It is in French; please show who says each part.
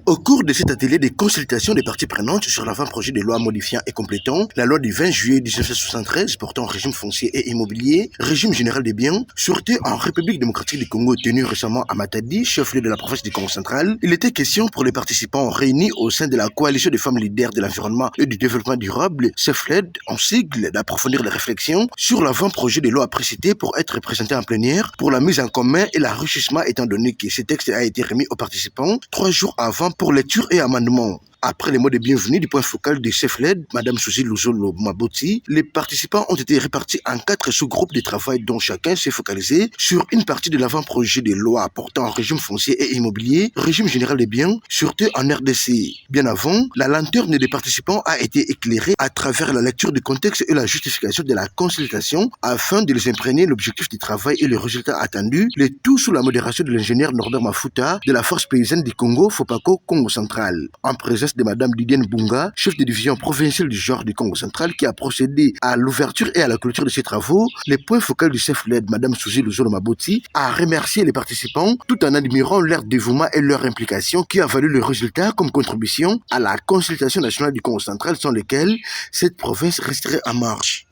Speaker 1: Au cours de cet atelier de consultation des parties prenantes sur l'avant-projet de loi modifiant et complétant la loi du 20 juillet 1973 portant régime foncier et immobilier, régime général des biens, sûreté en République démocratique du Congo tenue récemment à Matadi, chef-lieu de la province du Congo central, il était question pour les participants réunis au sein de la coalition des femmes leaders de l'environnement et du développement durable, CEFLED, en sigle, d'approfondir les réflexions sur l'avant-projet de loi précité pour être présenté en plénière pour la mise en commun et l'enrichissement étant donné que ce texte a été remis aux participants 3 jours avant pour lecture et amendement. Après les mots de bienvenue du point focal de CEFLED, Mme Suzy Luzolo Maboti, les participants ont été répartis en 4 sous-groupes de travail dont chacun s'est focalisé sur une partie de l'avant-projet de loi portant régime foncier et immobilier, régime général des biens, sûreté en RDC. Bien avant, la lanterne des participants a été éclairée à travers la lecture du contexte et la justification de la consultation afin de les imprégner l'objectif du travail et le résultat attendu, le tout sous la modération de l'ingénieur Norbert Mafuta de la force paysanne du Congo, FOPACO, Congo central, en présence de Mme Didienne Bunga, chef de division provinciale du genre du Congo central, qui a procédé à l'ouverture et à la clôture de ces travaux. Les points focaux du CEFLED, Mme Suzy Luzolo Maboti, a remercié les participants tout en admirant leur dévouement et leur implication qui a valu le résultat comme contribution à la consultation nationale du Congo central sans lequel cette province resterait en marche.